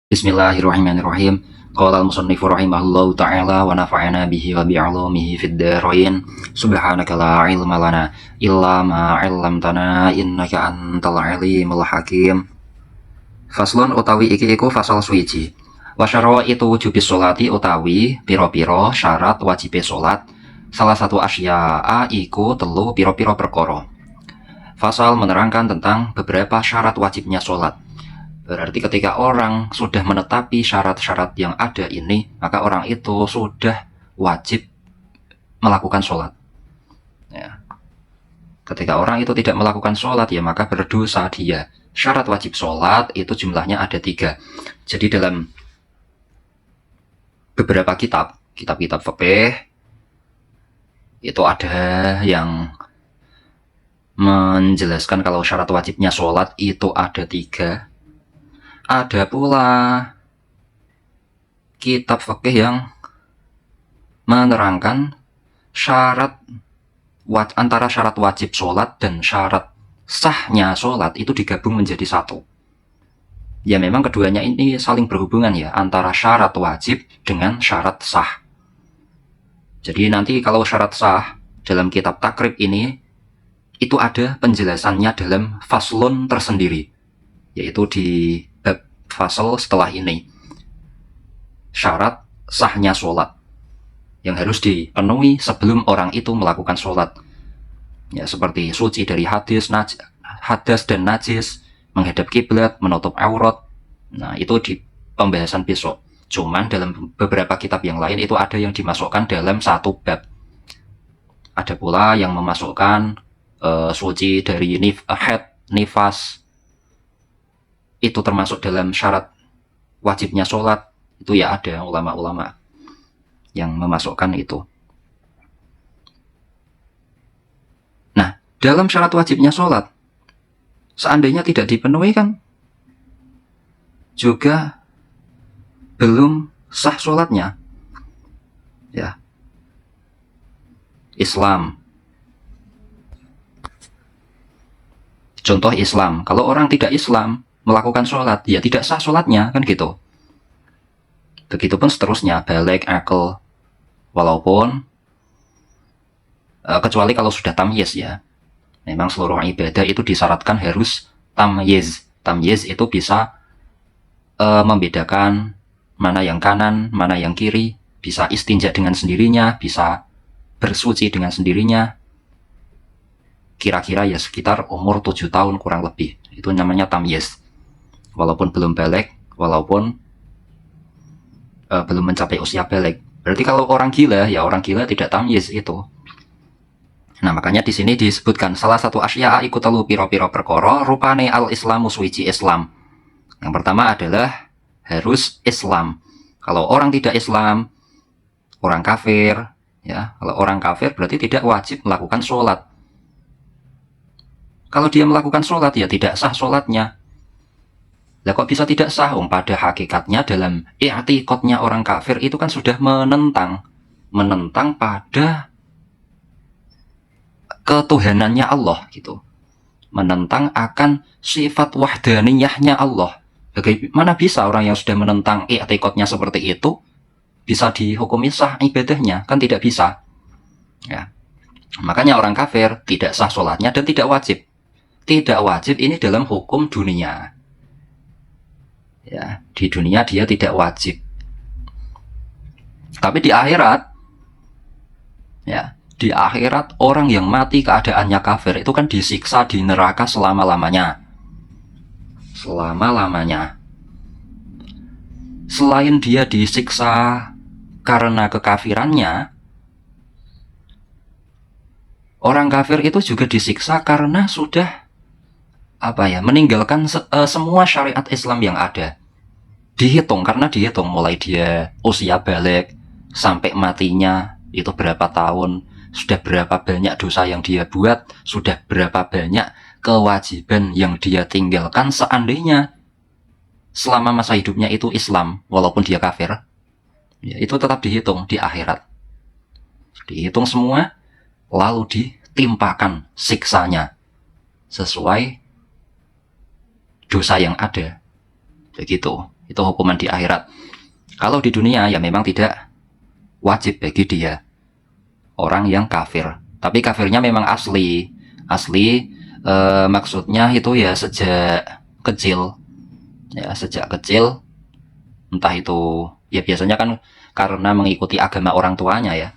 Bismillahirrahmanirrahim. Qala al-musannifu rahimahullahu ta'ala wa nafa'ana bihi wa bi'ulumihi fid dharain. Subhanaka la ilma lana illa ma 'allamtana innaka antal alimul hakim. Faslun utawi iki iku fasal suwiji. Wa syaraitu wujubis sholati utawi pira-pira syarat wajibe salat. Salah satu asya'a iku telu pira-pira perkara. Fasal menerangkan tentang beberapa syarat wajibnya salat. Berarti ketika orang sudah menetapi syarat-syarat yang ada ini, maka orang itu sudah wajib melakukan sholat. Ya. Ketika orang itu tidak melakukan sholat, ya maka berdosa dia. Syarat wajib sholat itu jumlahnya ada 3. Jadi dalam beberapa kitab-kitab fikih, itu ada yang menjelaskan kalau syarat wajibnya sholat itu ada 3. Ada pula kitab fikih yang menerangkan antara syarat wajib sholat dan syarat sahnya sholat itu digabung menjadi satu. Ya memang keduanya ini saling berhubungan ya, antara syarat wajib dengan syarat sah. Jadi nanti kalau syarat sah dalam kitab takrib ini, itu ada penjelasannya dalam faslun tersendiri, yaitu di fasal setelah ini. Syarat sahnya sholat yang harus dipenuhi sebelum orang itu melakukan sholat. Ya, seperti suci dari hadas dan najis, menghadap kiblat, menutup aurat. Nah, itu di pembahasan besok. Cuman dalam beberapa kitab yang lain itu ada yang dimasukkan dalam satu bab. Ada pula yang memasukkan suci dari nifas, itu termasuk dalam syarat wajibnya sholat. Itu ya ada ulama-ulama yang memasukkan itu. Nah, dalam syarat wajibnya sholat, seandainya tidak dipenuhi kan juga belum sah sholatnya. Ya, Islam. Contoh Islam, kalau orang tidak Islam melakukan sholat, ya tidak sah sholatnya, kan gitu. Begitupun seterusnya, balik, akal, walaupun kecuali kalau sudah tamyiz ya. Memang seluruh ibadah itu disyaratkan harus tamyiz. Tamyiz itu bisa membedakan mana yang kanan, mana yang kiri, bisa istinja dengan sendirinya, bisa bersuci dengan sendirinya. Kira-kira ya sekitar umur 7 tahun kurang lebih. Itu namanya tamyiz. Walaupun belum balik, walaupun belum mencapai usia balik. Berarti kalau orang gila, ya orang gila tidak tamyiz itu. Nah, makanya di sini disebutkan salah satu asya'a iku telu pira-pira perkara rupane al-islamu suwiji Islam. Yang pertama adalah harus Islam. Kalau orang tidak Islam, orang kafir, ya, kalau orang kafir berarti tidak wajib melakukan sholat. Kalau dia melakukan sholat, ya tidak sah sholatnya. Lah kok bisa tidak sah? Pada hakikatnya dalam i'tiqadnya orang kafir itu kan sudah menentang pada ketuhanannya Allah gitu. Menentang akan sifat wahdaniyahnya Allah. Bagaimana bisa orang yang sudah menentang i'tiqadnya seperti itu bisa dihukumi sah ibadahnya? Kan tidak bisa. Ya. Makanya orang kafir tidak sah sholatnya dan tidak wajib. Tidak wajib ini dalam hukum dunia. Ya, di dunia dia tidak wajib. Tapi di akhirat, ya, di akhirat orang yang mati keadaannya kafir itu kan disiksa di neraka selama-lamanya. Selama-lamanya. Selain dia disiksa karena kekafirannya, orang kafir itu juga disiksa karena sudah meninggalkan semua syariat Islam yang ada. Dihitung, karena dihitung mulai dia usia balik sampai matinya itu berapa tahun, sudah berapa banyak dosa yang dia buat, sudah berapa banyak kewajiban yang dia tinggalkan. Seandainya selama masa hidupnya itu Islam walaupun dia kafir, ya itu tetap dihitung di akhirat. Dihitung semua, lalu ditimpakan siksanya sesuai dosa yang ada. Begitu. Itu hukuman di akhirat. Kalau di dunia ya memang tidak wajib bagi dia, orang yang kafir. Tapi kafirnya memang asli. Maksudnya itu ya sejak kecil. Ya sejak kecil, entah itu ya biasanya kan karena mengikuti agama orang tuanya ya.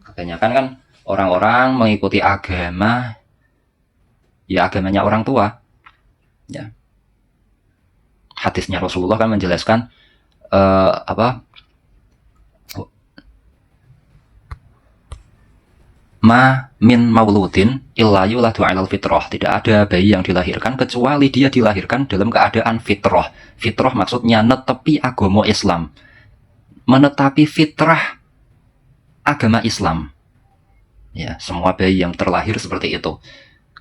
Kebanyakan kan orang-orang mengikuti agama ya agamanya orang tua. Ya. Hadisnya Rasulullah kan menjelaskan ma min mauludin illa yuladu 'alal fitrah. Tidak ada bayi yang dilahirkan kecuali dia dilahirkan dalam keadaan fitrah. Fitrah maksudnya netepi agama Islam, menetapi fitrah agama Islam. Ya, semua bayi yang terlahir seperti itu.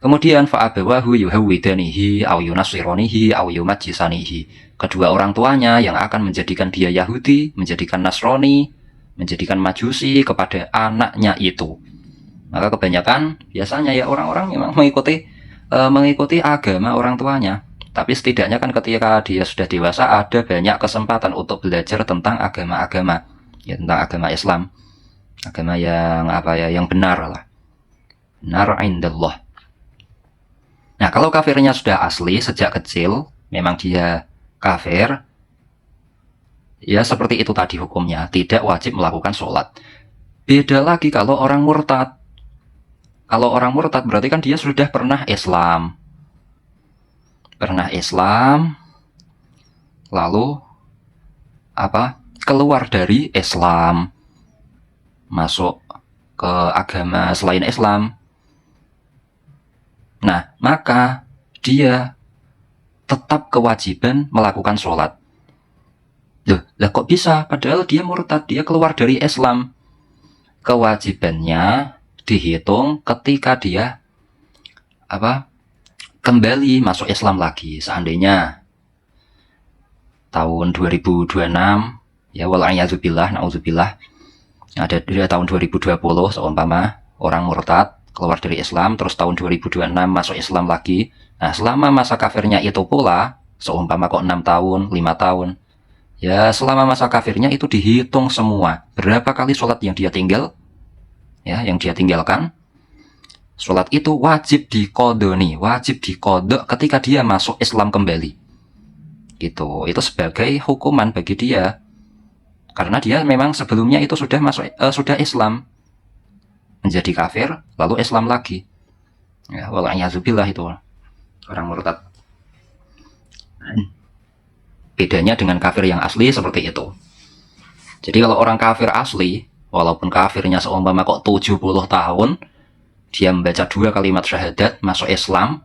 Kemudian fa'abawahu yuhawwidanihi aw yunasironihi aw yumajjisanihi. Kedua orang tuanya yang akan menjadikan dia Yahudi, menjadikan Nasrani, menjadikan Majusi kepada anaknya itu. Maka kebanyakan biasanya ya orang-orang memang mengikuti agama orang tuanya. Tapi setidaknya kan ketika dia sudah dewasa ada banyak kesempatan untuk belajar tentang agama-agama, ya tentang agama Islam, agama yang yang benar lah, benar indallah. Nah, kalau kafirnya sudah asli sejak kecil, memang dia kafir, ya seperti itu tadi hukumnya, tidak wajib melakukan sholat. Beda lagi kalau orang murtad. Kalau orang murtad berarti kan dia sudah pernah Islam. Lalu keluar dari Islam, masuk ke agama selain Islam. Nah, maka dia tetap kewajiban melakukan sholat. Lah kok bisa? Padahal dia murtad, dia keluar dari Islam. Kewajibannya dihitung ketika dia kembali masuk Islam lagi. Seandainya tahun 2026, ya wal'iyadzubillah, na'udzubillah, ada tahun 2020 seumpama orang murtad keluar dari Islam, terus tahun 2026 masuk Islam lagi. Nah, selama masa kafirnya itu pula, seumpama kok 6 tahun, 5 tahun, ya selama masa kafirnya itu dihitung semua. Berapa kali sholat yang dia tinggalkan, sholat itu wajib dikodok ketika dia masuk Islam kembali. Gitu, itu sebagai hukuman bagi dia. Karena dia memang sebelumnya itu sudah Islam, menjadi kafir, lalu Islam lagi. Ya, wal'iyadzubillah itu orang murtad. Bedanya dengan kafir yang asli seperti itu. Jadi kalau orang kafir asli, walaupun kafirnya seumpama kok 70 tahun, dia membaca 2 kalimat syahadat, masuk Islam,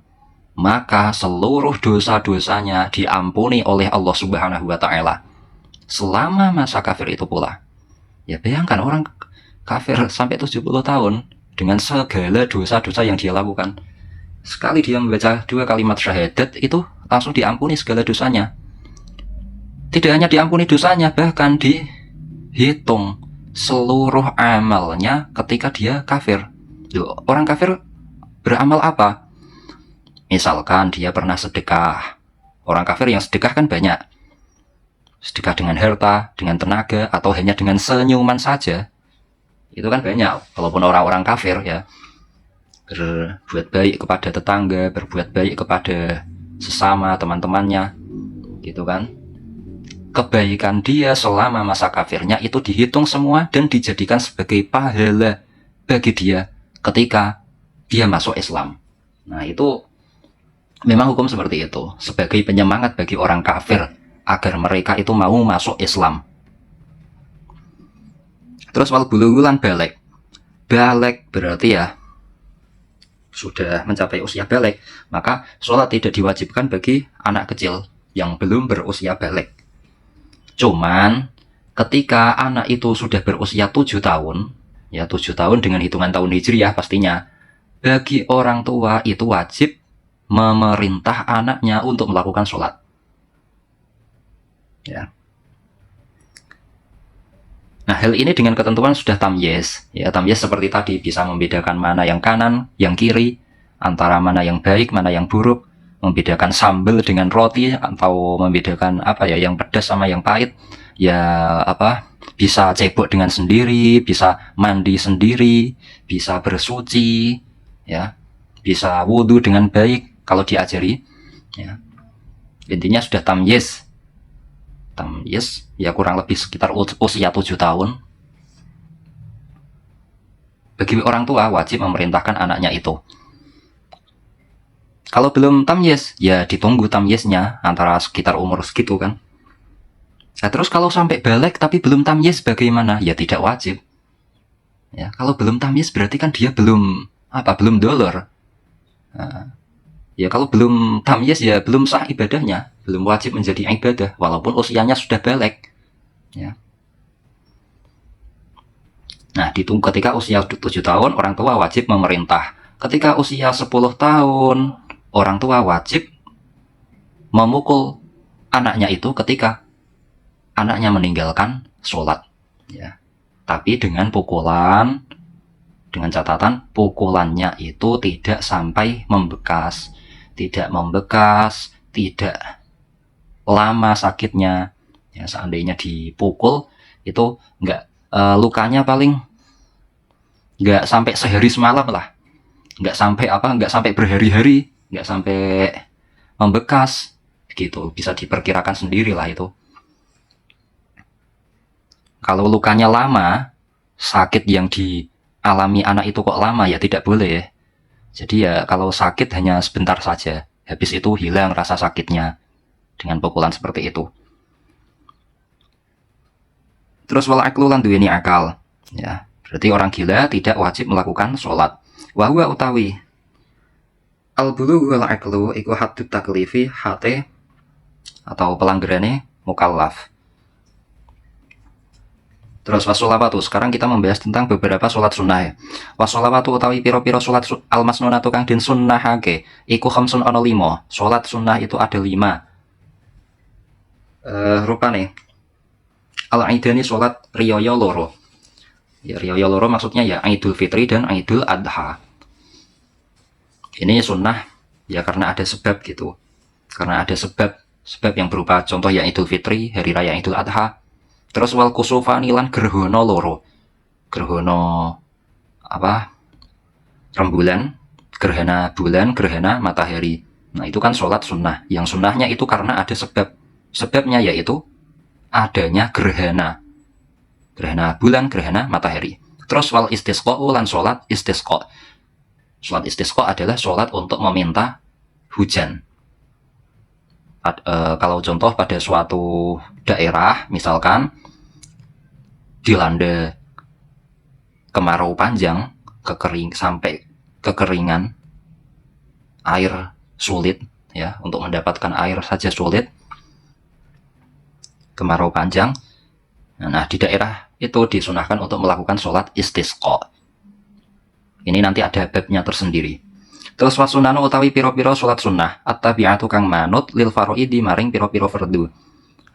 maka seluruh dosa-dosanya diampuni oleh Allah Subhanahu wa Ta'ala selama masa kafir itu pula. Ya bayangkan orang kafir sampai 70 tahun dengan segala dosa-dosa yang dia lakukan. Sekali dia membaca 2 kalimat syahadat itu langsung diampuni segala dosanya. Tidak hanya diampuni dosanya, bahkan dihitung seluruh amalnya ketika dia kafir. Orang kafir beramal apa? Misalkan dia pernah sedekah. Orang kafir yang sedekah kan banyak. Sedekah dengan harta, dengan tenaga, atau hanya dengan senyuman saja. Itu kan banyak, walaupun orang-orang kafir ya, berbuat baik kepada tetangga, berbuat baik kepada sesama teman-temannya, gitu kan. Kebaikan dia selama masa kafirnya itu dihitung semua dan dijadikan sebagai pahala bagi dia ketika dia masuk Islam. Nah, itu memang hukum seperti itu, sebagai penyemangat bagi orang kafir agar mereka itu mau masuk Islam. Terus wal bulugulan balik berarti ya sudah mencapai usia balik, maka sholat tidak diwajibkan bagi anak kecil yang belum berusia balik. Cuman ketika anak itu sudah berusia 7 tahun, ya 7 tahun dengan hitungan tahun Hijriyah pastinya, bagi orang tua itu wajib memerintah anaknya untuk melakukan sholat. Ya. Nah, hal ini dengan ketentuan sudah tamyiz. Ya, tamyiz seperti tadi bisa membedakan mana yang kanan, yang kiri, antara mana yang baik, mana yang buruk, membedakan sambal dengan roti, atau membedakan apa ya, yang pedas sama yang pahit, ya apa, bisa cebok dengan sendiri, bisa mandi sendiri, bisa bersuci, ya, bisa wudhu dengan baik kalau diajari, ya. Intinya sudah tamyiz. Tamyiz ya kurang lebih sekitar usia 7 tahun. Bagi orang tua wajib memerintahkan anaknya itu. Kalau belum tamyiz, ya ditunggu tamyiznya antara sekitar umur segitu kan. Nah, terus kalau sampai balik tapi belum tamyiz bagaimana? Ya tidak wajib. Ya, kalau belum tamyiz berarti kan dia belum belum dolor. Nah, ya kalau belum tamyiz ya belum sah ibadahnya, belum wajib menjadi ibadah walaupun usianya sudah balik. Ya. Nah, ditunggu ketika usia 7 tahun, orang tua wajib memerintah. Ketika usia 10 tahun, orang tua wajib memukul anaknya itu ketika anaknya meninggalkan sholat. Ya. Tapi dengan pukulan, dengan catatan pukulannya itu tidak sampai membekas. Tidak membekas, tidak lama sakitnya. Ya, seandainya dipukul, itu lukanya paling nggak sampai sehari semalam lah, nggak sampai berhari-hari, nggak sampai membekas gitu, bisa diperkirakan sendiri lah itu. Kalau lukanya lama, sakit yang dialami anak itu kok lama, ya tidak boleh ya. Jadi ya kalau sakit hanya sebentar saja, habis itu hilang rasa sakitnya dengan pukulan seperti itu. Terus wal aqlu lan duweni akal, ya. Berarti orang gila tidak wajib melakukan sholat. Wa huwa utawi al-bulugh wal aqlu iku haddut taklifi hate atau pelanggarane mukallaf. Terus wasolawatu, sekarang kita membahas tentang beberapa sholat sunnah ya. Wasolawatu utawi piro-piro sholat al-masnunatu kang den sunnahake iku khamsun ana 5. Sholat sunnah itu ada 5. Rupane al-aidani sholat riyaya loro. Ya, riyaya loro maksudnya ya Idul Fitri dan Idul Adha. Ini sunnah ya karena ada sebab gitu. Karena ada sebab yang berupa contoh ya Idul Fitri, hari raya Idul Adha. Terus wal kusufani lan gerhana loro. Gerhana rembulan, gerhana bulan, gerhana matahari. Nah, itu kan sholat sunnah. Yang sunnahnya itu karena ada sebab. Sebabnya yaitu adanya gerhana. Gerhana bulan, gerhana matahari. Terus wal istisqa lan sholat istisqa. Sholat istisqa adalah sholat untuk meminta hujan. Kalau contoh pada suatu daerah, misalkan dilanda kemarau panjang, sampai kekeringan, air sulit, ya, untuk mendapatkan air saja sulit, kemarau panjang. Nah, di daerah itu disunahkan untuk melakukan sholat istisqa. Ini nanti ada babnya tersendiri. Terus wasunanu utawi piro-piro sholat sunnah at-tabi'atu kang manut lil faroidi maring piro-piro fardu.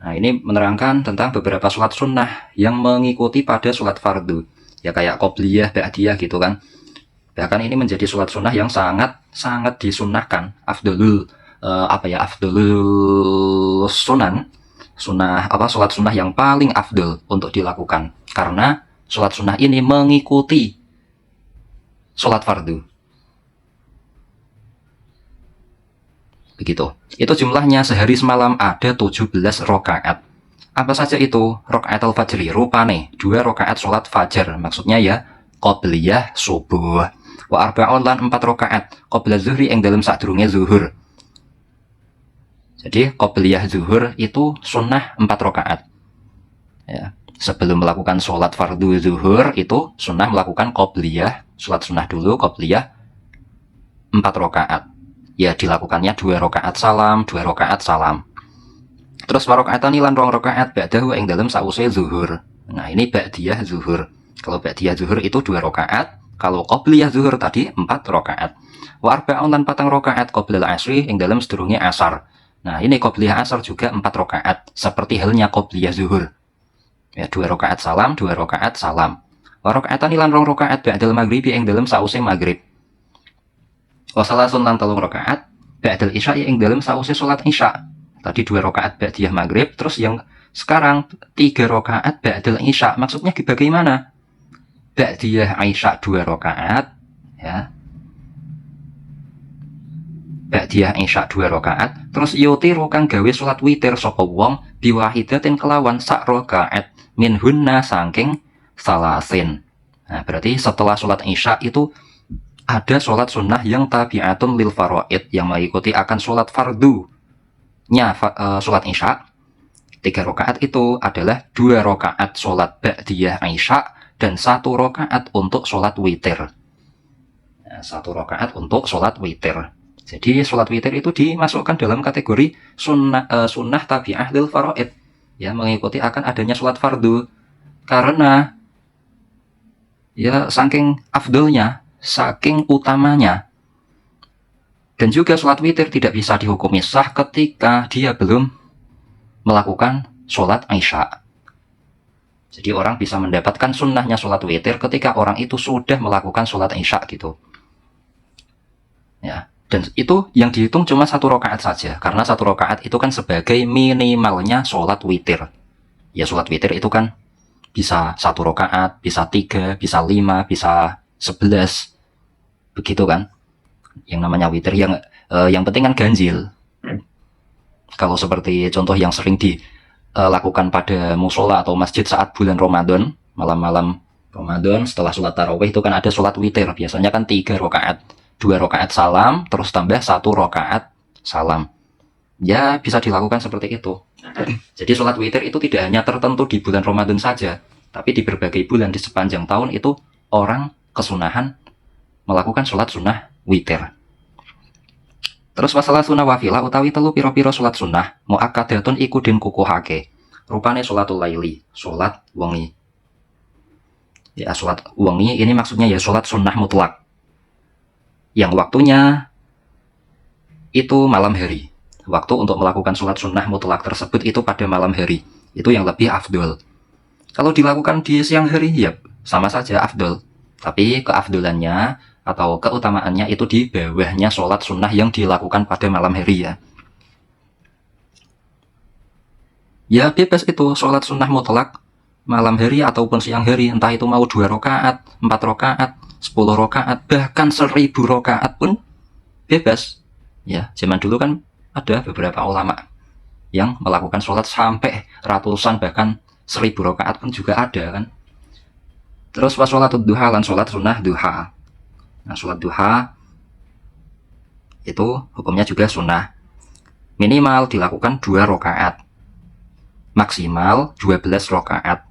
Nah, ini menerangkan tentang beberapa sholat sunnah yang mengikuti pada sholat fardu. Ya kayak qobliyah, ba'diyah gitu kan. Bahkan ini menjadi sholat sunnah yang sangat disunnahkan. Afdolul sunan. Sholat sunnah yang paling afdol untuk dilakukan. Karena sholat sunnah ini mengikuti sholat fardu. Begitu. Itu jumlahnya sehari semalam ada 17 rakaat. Apa saja itu? Rakaat al-fajri, rupane 2 rakaat sholat fajar. Maksudnya ya qobliyah subuh. Wa arba'un lan 4 rakaat qobla zuhri yang dalam sadurunge zuhur. Jadi qobliyah zuhur itu sunnah 4 rakaat. Ya, sebelum melakukan sholat fardu zuhur itu sunnah melakukan qobliyah, sholat sunnah dulu, qobliyah 4 rakaat. Ya dilakukannya 2 rakaat salam, 2 rakaat salam. Terus warakaatani lan 2 rakaat ba'dahu ing dalam sause zuhur. Nah, ini ba'diyah zuhur. Kalau ba'diyah zuhur itu 2 rakaat, kalau qobliyah zuhur tadi 4 rakaat. Wa arba'un lan 4 rakaat qoblal asri ing dalam sedurunge asar. Nah, ini qobliyah asar juga 4 rakaat, seperti halnya qobliyah zuhur. Ya, 2 rakaat salam, 2 rakaat salam. Wa rakaatani lan 2 rakaat ba'dal maghribi ing dalam sause maghrib. Wa salasun lan 3 rakaat ba'dal isya yang dalam sause sholat isya. Tadi 2 rakaat ba'diyah maghrib, terus yang sekarang 3 rakaat ba'dal isya. Maksudnya bagaimana? Ba'diyah isya 2 rakaat, ya. Ba'diyah isya 2 rakaat, terus yutiru kang gawe sholat witir sapa wong biwahidatin kelawan sak rakaat minhunna saking salasin. Nah, berarti setelah sholat isya itu ada sholat sunnah yang tabi'atun lil faraid, yang mengikuti akan sholat fardunya sholat isya. 3 rakaat itu adalah 2 rakaat sholat ba'diyah isya dan 1 rakaat untuk sholat witir. Nah, 1 rakaat untuk sholat witir. Jadi sholat witir itu dimasukkan dalam kategori sunnah tabi'ah lil faraid, ya, mengikuti akan adanya sholat fardu, karena ya saking afdolnya, saking utamanya. Dan juga sholat witir tidak bisa dihukumi sah ketika dia belum melakukan sholat isya. Jadi orang bisa mendapatkan sunnahnya sholat witir ketika orang itu sudah melakukan sholat isya gitu, ya. Dan itu yang dihitung cuma 1 rakaat saja, karena 1 rakaat itu kan sebagai minimalnya sholat witir. Ya, sholat witir itu kan bisa 1 rakaat, bisa 3, bisa 5, bisa 11, begitu kan? Yang namanya witir yang penting kan ganjil. Kalau seperti contoh yang sering dilakukan pada musola atau masjid saat bulan Ramadan, malam-malam Ramadan setelah sholat tarawih itu kan ada sholat witir, biasanya kan 3 rakaat. 2 rakaat salam, terus tambah 1 rakaat salam. Ya, bisa dilakukan seperti itu. Jadi sholat witir itu tidak hanya tertentu di bulan Ramadan saja, tapi di berbagai bulan di sepanjang tahun itu orang kesunahan melakukan sholat sunnah witir. Terus masalah sunnah wafila utawi telu piro-piro sholat sunnah mu'akkadatun iku den kukuhake. Rupane sholatul laili, sholat wengi. Ya, sholat wengi ini maksudnya ya sholat sunnah mutlak, yang waktunya itu malam hari. Waktu untuk melakukan sholat sunnah mutlak tersebut itu pada malam hari, itu yang lebih afdol. Kalau dilakukan di siang hari ya sama saja afdol, tapi keafdolannya atau keutamaannya itu di bawahnya sholat sunnah yang dilakukan pada malam hari, ya. Ya bebas itu sholat sunnah mutlak malam hari ataupun siang hari, entah itu mau 2 rakaat, 4 rakaat, 10 rakaat, bahkan 1000 rakaat pun bebas. Ya, zaman dulu kan ada beberapa ulama yang melakukan sholat sampai ratusan, bahkan 1000 rakaat pun juga ada kan. Terus pas sholatul duha lan sholat sunnah duha. Nah, sholat duha itu hukumnya juga sunnah. Minimal dilakukan 2 rakaat, maksimal 12 rakaat.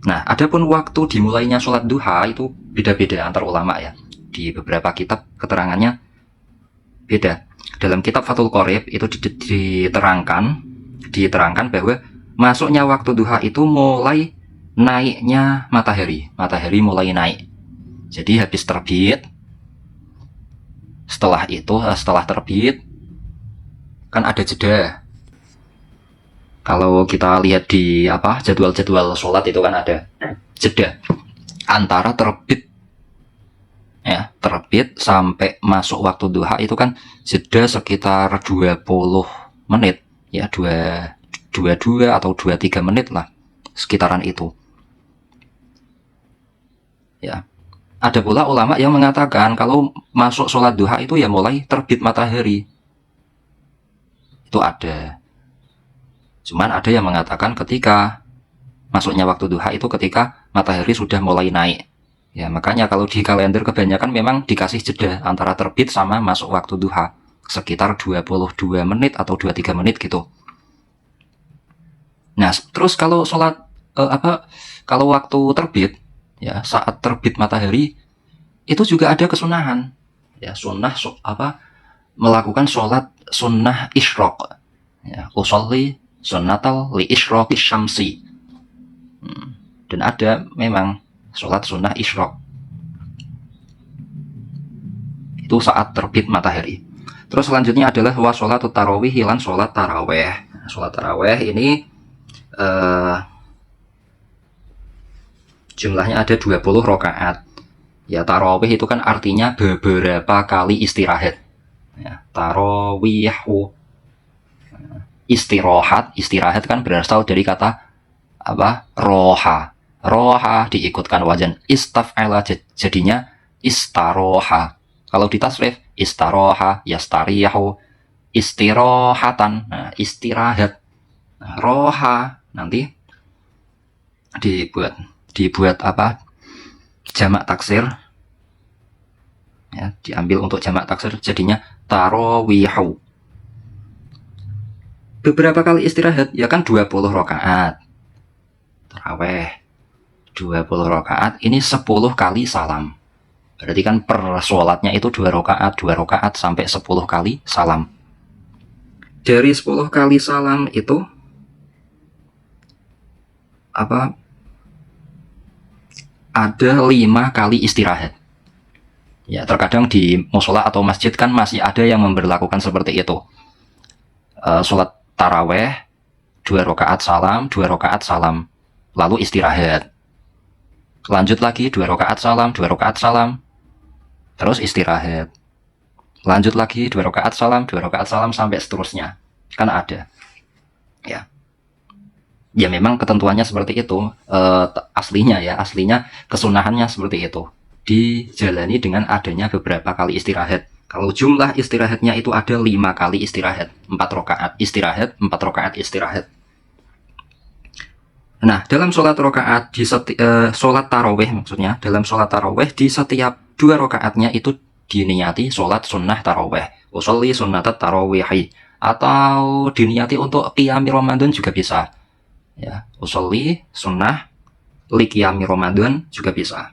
Nah, adapun waktu dimulainya sholat duha itu beda-beda antar ulama, ya. Di beberapa kitab keterangannya beda. Dalam kitab Fathul Qorib itu diterangkan bahwa masuknya waktu duha itu mulai naiknya matahari. Matahari mulai naik. Jadi habis terbit. Setelah terbit kan ada jeda. Kalau kita lihat di jadwal-jadwal sholat itu kan ada jeda antara terbit sampai masuk waktu duha itu kan jeda sekitar 20 menit, ya, 22 atau 23 menit lah, sekitaran itu. Ya. Ada pula ulama yang mengatakan kalau masuk sholat duha itu ya mulai terbit matahari. Itu ada. Cuman ada yang mengatakan ketika masuknya waktu duha itu ketika matahari sudah mulai naik. Ya, makanya kalau di kalender kebanyakan memang dikasih jeda antara terbit sama masuk waktu duha sekitar 22 menit atau 23 menit gitu. Nah, terus kalau sholat kalau waktu terbit, ya, saat terbit matahari itu juga ada kesunahan. Ya, sunnah melakukan sholat sunnah isyraq. Ya, usolli sunnatal li isyraqis syamsi. Dan ada memang sholat sunnah isyraq. Itu saat terbit matahari. Terus selanjutnya adalah wa sholatut tarawih, hilang sholat tarawih. Sholat tarawih ini jumlahnya ada 20 rakaat. Ya, tarawih itu kan artinya beberapa kali istirahat. Ya, tarawihu. Istirahat kan berasal dari kata apa? Roha. Roha diikutkan wajan istaf'ala, jadinya istaroha. Kalau ditasrif istaroha, yastariyahu, istirohatan. Nah, istirahat. Nah, roha nanti dibuat apa? Jamak taksir. Ya, diambil untuk jamak taksir jadinya tarawihu. Beberapa kali istirahat, ya kan 20 rakaat. Tarawih 20 rakaat, ini 10 kali salam. Berarti kan per sholatnya itu 2 rakaat sampai 10 kali salam. Dari 10 kali salam itu apa? Ada 5 kali istirahat. Ya, terkadang di musola atau masjid kan masih ada yang memberlakukan seperti itu. Sholat taraweh 2 rakaat salam, 2 rakaat salam, lalu istirahat. Lanjut lagi 2 rakaat salam, 2 rakaat salam, terus istirahat. Lanjut lagi 2 rakaat salam, 2 rakaat salam sampai seterusnya. Kan ada. Ya. Ya memang ketentuannya seperti itu. Aslinya kesunahannya seperti itu. Dijalani dengan adanya beberapa kali istirahat. Kalau jumlah istirahatnya itu ada 5 kali istirahat, 4 rakaat istirahat, 4 rakaat istirahat. Nah, dalam sholat rakaat sholat taraweh maksudnya, dalam sholat taraweh di setiap 2 rakaatnya itu diniati sholat sunnah taraweh, usolli sunnatat tarawihi, atau diniati untuk qiyami Ramadan juga bisa. Ya, usolli sunnah li qiyami Ramadan juga bisa.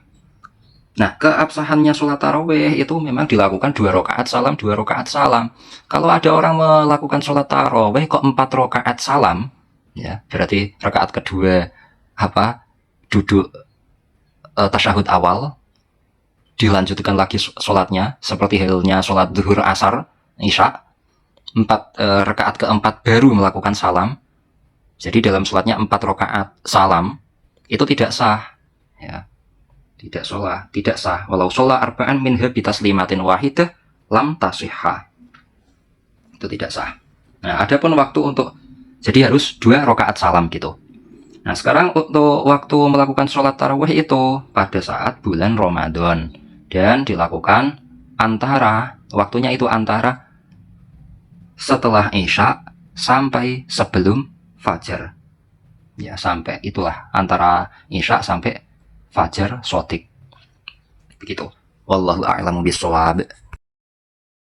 Nah, keabsahannya sholat taraweh itu memang dilakukan 2 rakaat salam, 2 rakaat salam. Kalau ada orang melakukan sholat taraweh kok 4 rakaat salam, ya berarti rakaat kedua apa? Duduk tasyahud awal, dilanjutkan lagi sholatnya seperti halnya sholat zuhur, asar, isya. 4 rakaat keempat baru melakukan salam. Jadi dalam sholatnya 4 rakaat salam itu tidak sah, ya. Tidak sah. Walau sholat arba'an minha bitaslimatin wahidah lam tasihha. Itu tidak sah. Nah, adapun waktu untuk, jadi harus 2 rakaat salam gitu. Nah, sekarang untuk waktu melakukan sholat tarawih itu pada saat bulan Ramadan. Dan dilakukan waktunya itu antara setelah isya sampai sebelum fajar. Ya, sampai itulah antara isya sampai fajar shodiq. Begitu. Wallahu a'lamu bishawab.